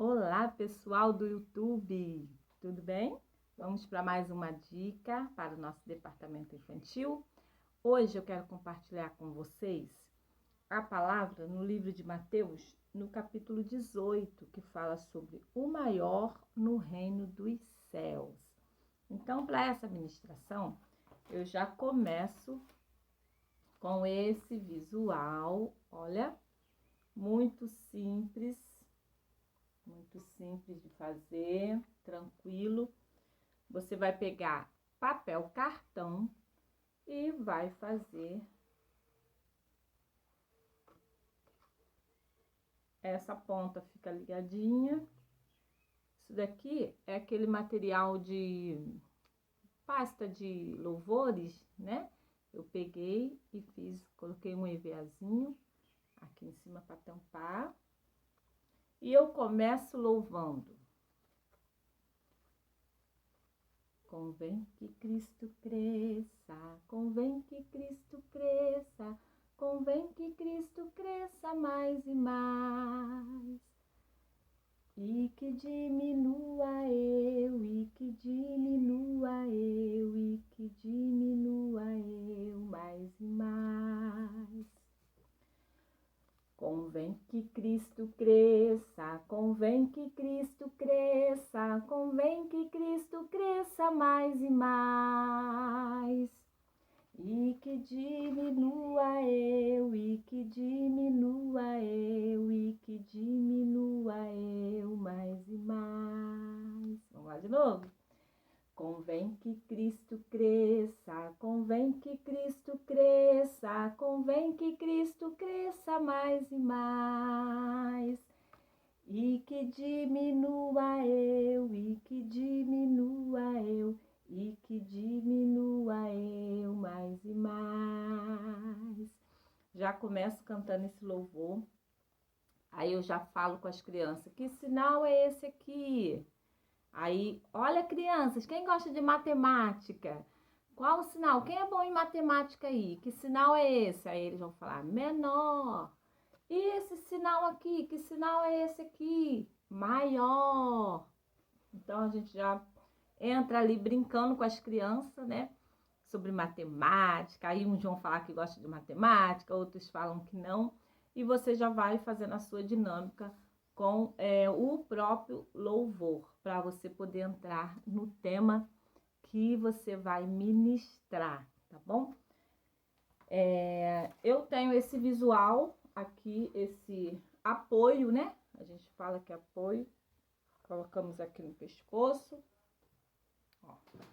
Olá, pessoal do YouTube, tudo bem? Vamos para mais uma dica para o nosso departamento infantil. Hoje eu quero compartilhar com vocês a palavra no livro de Mateus, no capítulo 18, que fala sobre o maior no reino dos céus. Então, para essa ministração, eu já começo com esse visual, olha, muito simples de fazer, tranquilo. Você vai pegar papel cartão e vai fazer essa ponta, fica ligadinha. Isso daqui é aquele material de pasta de louvores, né? Eu peguei e coloquei um EVAzinho aqui em cima para tampar. E eu começo louvando. Convém que Cristo cresça, convém que Cristo cresça, convém que Cristo cresça mais e mais. E que diminua eu, e que diminua eu, e que diminua eu mais e mais. Convém que Cristo cresça, convém que Cristo cresça, convém que Cristo cresça mais e mais. E que diminua eu, e que diminua eu, e que diminua eu mais e mais. Vamos lá de novo? Convém que Cristo cresça, convém que Cristo cresça, convém que Cristo cresça mais e mais. E que diminua eu, e que diminua eu, e que diminua eu mais e mais. Já começo cantando esse louvor, aí eu já falo com as crianças, que sinal é esse aqui? Aí, olha, crianças, quem gosta de matemática? Qual o sinal? Quem é bom em matemática aí? Que sinal é esse? Aí eles vão falar, menor. E esse sinal aqui? Que sinal é esse aqui? Maior. Então, a gente já entra ali brincando com as crianças, né? Sobre matemática. Aí uns vão falar que gosta de matemática, outros falam que não. E você já vai fazendo a sua dinâmica com o próprio louvor, para você poder entrar no tema que você vai ministrar, tá bom? Eu tenho esse visual aqui, esse apoio, né? A gente fala que é apoio. Colocamos aqui no pescoço. Ó, vou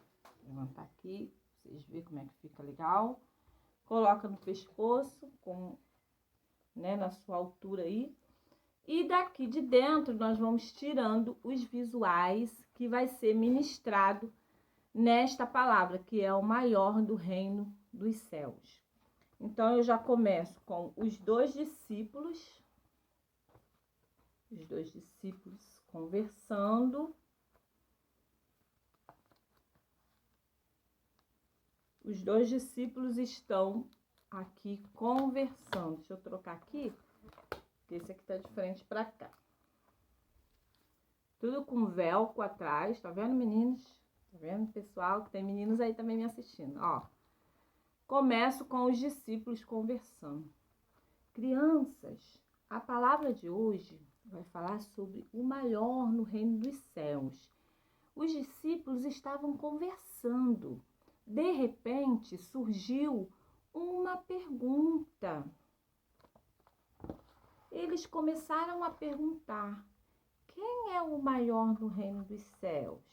levantar aqui, pra vocês verem como é que fica legal. Coloca no pescoço, né, na sua altura aí. E daqui de dentro nós vamos tirando os visuais que vai ser ministrado nesta palavra, que é o maior do reino dos céus. Então, eu já começo com os dois discípulos conversando. Os dois discípulos estão aqui conversando. Deixa eu trocar aqui. Esse aqui tá de frente pra cá. Tudo com velcro atrás. Tá vendo, meninos? Tá vendo, pessoal? Que tem meninos aí também me assistindo. Ó. Começo com os discípulos conversando. Crianças, a palavra de hoje vai falar sobre o maior no reino dos céus. Os discípulos estavam conversando. De repente, surgiu uma pergunta. Eles começaram a perguntar: quem é o maior no reino dos céus?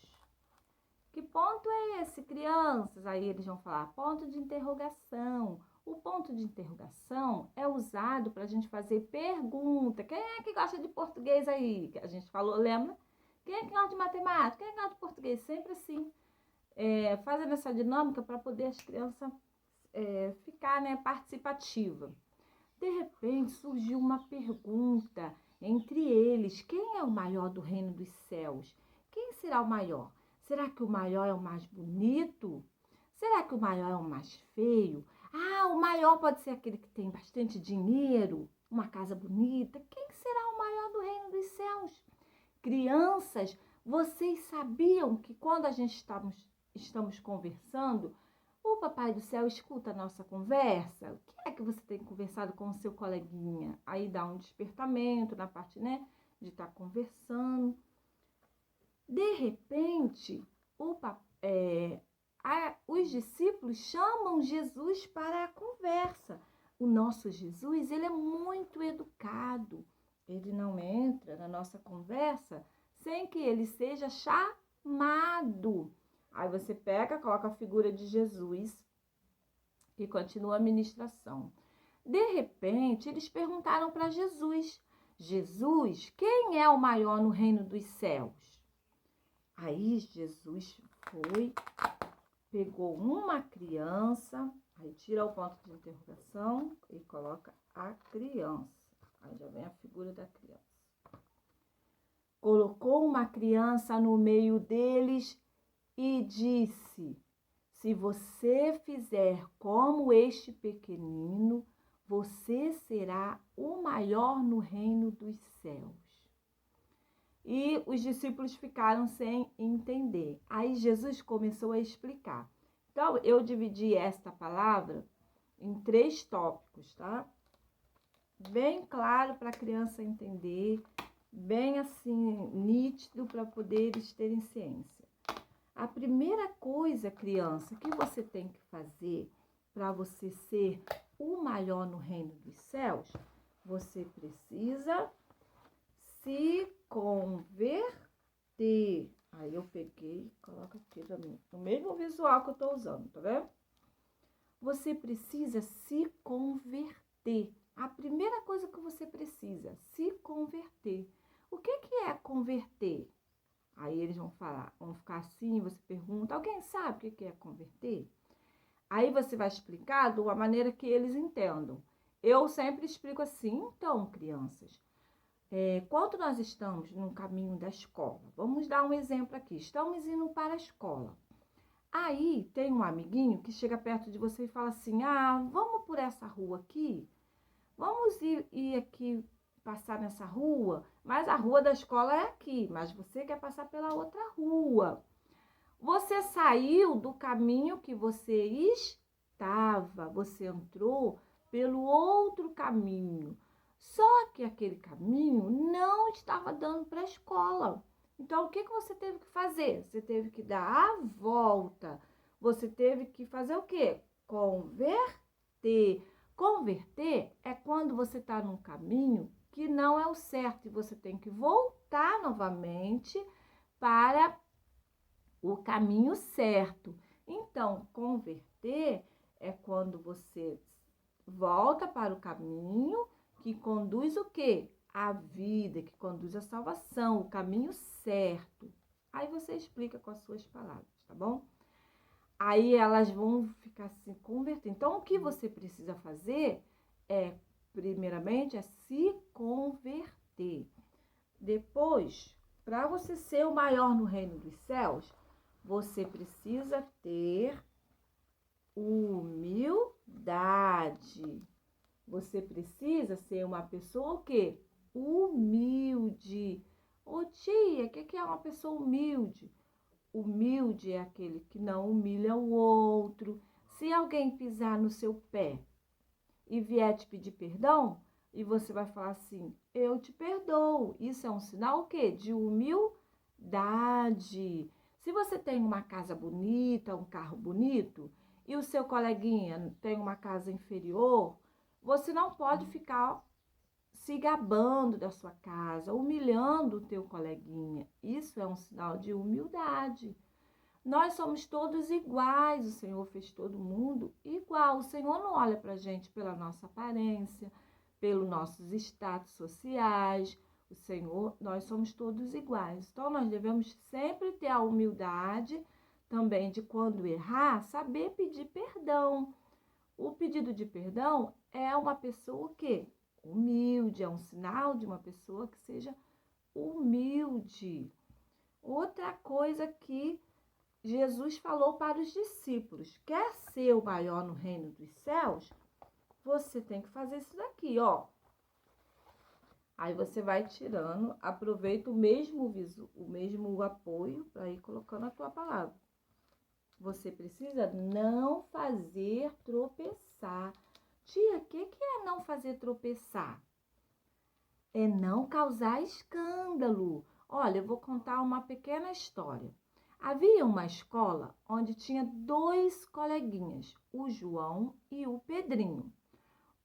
Que ponto é esse, crianças? Aí eles vão falar, ponto de interrogação. O ponto de interrogação é usado para a gente fazer pergunta. Quem é que gosta de português aí? Que a gente falou, lembra? Quem é que gosta de matemática? Quem é que gosta de português? Sempre assim, fazendo essa dinâmica para poder as crianças ficar, né, participativa. De repente surgiu uma pergunta entre eles: quem é o maior do reino dos céus? Quem será o maior? Será que o maior é o mais bonito? Será que o maior é o mais feio? Ah, o maior pode ser aquele que tem bastante dinheiro, uma casa bonita. Quem será o maior do reino dos céus? Crianças, vocês sabiam que quando a gente estamos conversando, o Papai do Céu escuta a nossa conversa? O que é que você tem conversado com o seu coleguinha? Aí dá um despertamento na parte, né, de estar conversando. De repente, os discípulos chamam Jesus para a conversa. O nosso Jesus, ele é muito educado. Ele não entra na nossa conversa sem que ele seja chamado. Aí você pega, coloca a figura de Jesus e continua a ministração. De repente, eles perguntaram para Jesus: Jesus, quem é o maior no reino dos céus? Aí Jesus pegou uma criança, aí tira o ponto de interrogação e coloca a criança. Aí já vem a figura da criança. Colocou uma criança no meio deles e disse: se você fizer como este pequenino, você será o maior no reino dos céus. E os discípulos ficaram sem entender. Aí Jesus começou a explicar. Então, eu dividi esta palavra em 3 tópicos, tá? Bem claro para a criança entender, bem assim, nítido para poder eles terem ciência. A primeira coisa, criança, que você tem que fazer para você ser o maior no reino dos céus, você precisa se converter. Aí eu peguei, coloca aqui pra mim, no mesmo visual que eu tô usando, tá vendo? Você precisa se converter. A primeira coisa que você precisa, se converter. O que é converter? Aí eles vão ficar assim, você pergunta, alguém sabe o que é converter? Aí você vai explicar de uma maneira que eles entendam. Eu sempre explico assim, então, crianças, quando nós estamos no caminho da escola, vamos dar um exemplo aqui, estamos indo para a escola. Aí tem um amiguinho que chega perto de você e fala assim, vamos por essa rua aqui? Vamos ir aqui, passar nessa rua, mas a rua da escola é aqui, mas você quer passar pela outra rua. Você saiu do caminho que você estava, você entrou pelo outro caminho. Só que aquele caminho não estava dando para a escola. Então, o que você teve que fazer? Você teve que dar a volta. Você teve que fazer o quê? Converter. Converter é quando você está num caminho que não é o certo e você tem que voltar novamente para o caminho certo. Então, converter é quando você volta para o caminho que conduz o quê? A vida, que conduz a salvação, o caminho certo. Aí você explica com as suas palavras, tá bom? Aí elas vão ficar se convertendo. Então, o que você precisa fazer primeiramente, se converter. Depois, para você ser o maior no reino dos céus, você precisa ter humildade. Você precisa ser uma pessoa o quê? Humilde. Ô tia, o que é uma pessoa humilde? Humilde é aquele que não humilha o outro. Se alguém pisar no seu pé e vier te pedir perdão, e você vai falar assim, eu te perdoo. Isso é um sinal o quê? De humildade. Se você tem uma casa bonita, um carro bonito, e o seu coleguinha tem uma casa inferior, você não pode ficar se gabando da sua casa, humilhando o teu coleguinha. Isso é um sinal de humildade. Nós somos todos iguais, o Senhor fez todo mundo igual. O Senhor não olha para a gente pela nossa aparência, pelos nossos status sociais. O Senhor, nós somos todos iguais. Então, nós devemos sempre ter a humildade também de, quando errar, saber pedir perdão. O pedido de perdão é uma pessoa o quê? Humilde, é um sinal de uma pessoa que seja humilde. Outra coisa que Jesus falou para os discípulos, quer ser o maior no reino dos céus? Você tem que fazer isso daqui, ó. Aí você vai tirando, aproveita o mesmo apoio para ir colocando a tua palavra. Você precisa não fazer tropeçar. Tia, o que é não fazer tropeçar? É não causar escândalo. Olha, eu vou contar uma pequena história. Havia uma escola onde tinha 2 coleguinhas, o João e o Pedrinho.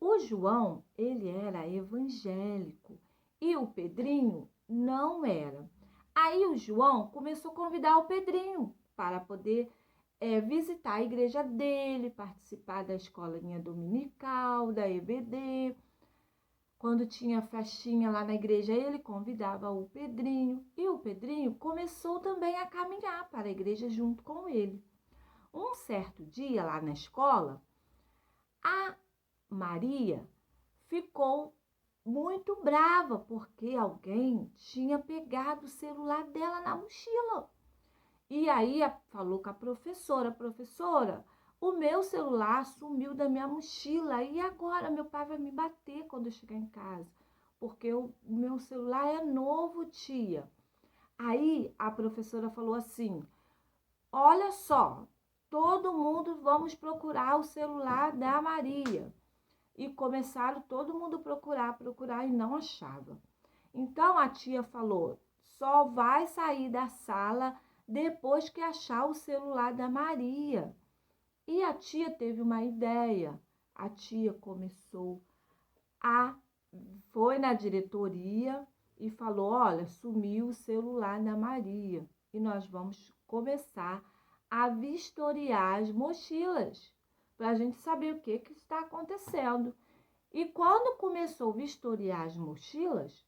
O João, ele era evangélico e o Pedrinho não era. Aí o João começou a convidar o Pedrinho para poder visitar a igreja dele, participar da escolinha dominical, da EBD. Quando tinha festinha lá na igreja, ele convidava o Pedrinho e o Pedrinho começou também a caminhar para a igreja junto com ele. Um certo dia lá na escola, a Maria ficou muito brava porque alguém tinha pegado o celular dela na mochila. E aí falou com a professora, o meu celular sumiu da minha mochila e agora meu pai vai me bater quando eu chegar em casa, porque o meu celular é novo, tia. Aí a professora falou assim, olha só, todo mundo vamos procurar o celular da Maria. E começaram todo mundo procurar e não achava. Então a tia falou, só vai sair da sala depois que achar o celular da Maria. E a tia teve uma ideia. A tia foi na diretoria e falou, olha, sumiu o celular da Maria. E nós vamos começar a vistoriar as mochilas, para a gente saber o que está acontecendo. E quando começou a vistoriar as mochilas,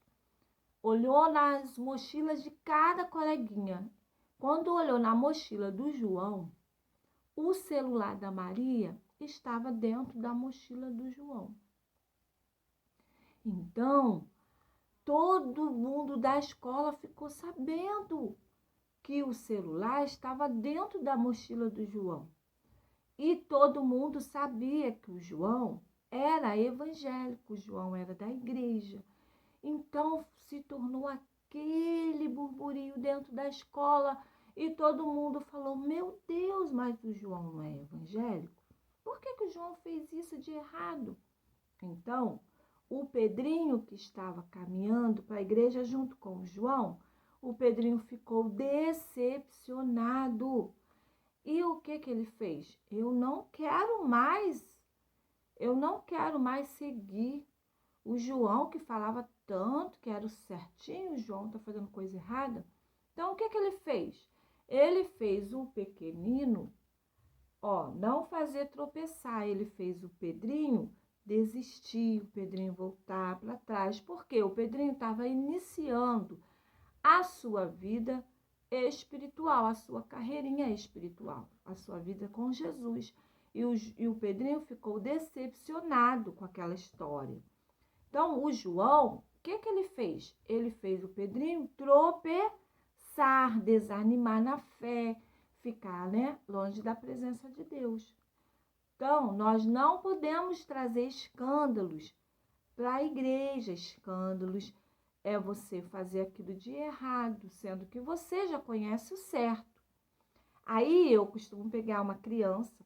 olhou nas mochilas de cada coleguinha. Quando olhou na mochila do João, o celular da Maria estava dentro da mochila do João. Então, todo mundo da escola ficou sabendo que o celular estava dentro da mochila do João. E todo mundo sabia que o João era evangélico, o João era da igreja. Então se tornou aquele burburinho dentro da escola e todo mundo falou, meu Deus, mas o João não é evangélico? Por que o João fez isso de errado? Então, o Pedrinho, que estava caminhando para a igreja junto com o João, o Pedrinho ficou decepcionado. E o que ele fez? Eu não quero mais seguir o João, que falava tanto, que era o certinho, o João está fazendo coisa errada. Então, o que ele fez? Ele fez o pequenino, não fazer tropeçar. Ele fez o Pedrinho desistir, o Pedrinho voltar para trás. Porque o Pedrinho estava iniciando a sua vida espiritual, a sua carreirinha espiritual, a sua vida com Jesus. E o Pedrinho ficou decepcionado com aquela história. Então, o João, o que ele fez? Ele fez o Pedrinho tropeçar, desanimar na fé, ficar, longe da presença de Deus. Então, nós não podemos trazer escândalos para a igreja. Escândalos é você fazer aquilo de errado, sendo que você já conhece o certo. Aí eu costumo pegar uma criança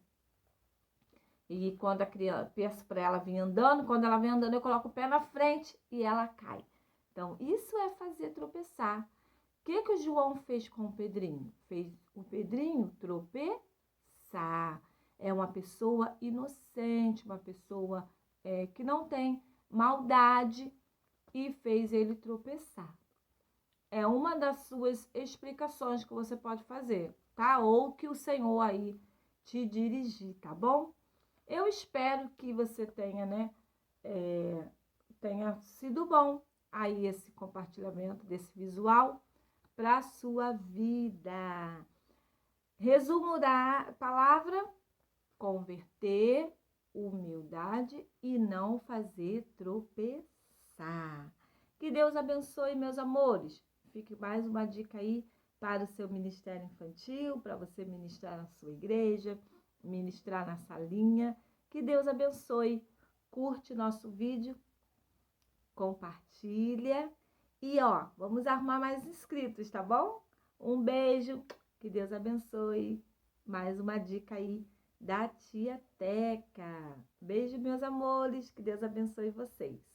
e quando a criança, peço para ela vir andando, quando ela vem andando eu coloco o pé na frente e ela cai. Então, isso é fazer tropeçar. O que o João fez com o Pedrinho? Fez o Pedrinho tropeçar. É uma pessoa inocente, uma pessoa que não tem maldade e fez ele tropeçar. É uma das suas explicações que você pode fazer, tá? Ou que o Senhor aí te dirigir, tá bom? Eu espero que você tenha, tenha sido bom aí esse compartilhamento desse visual para a sua vida. Resumo da palavra: converter, humildade e não fazer tropeçar. Que Deus abençoe, meus amores. Fique mais uma dica aí para o seu ministério infantil, para você ministrar na sua igreja, ministrar na salinha. Que Deus abençoe. Curte nosso vídeo compartilha e, ó, vamos arrumar mais inscritos, tá bom? Um beijo, que Deus abençoe. Mais uma dica aí da Tia Teca. Beijo, meus amores, que Deus abençoe vocês.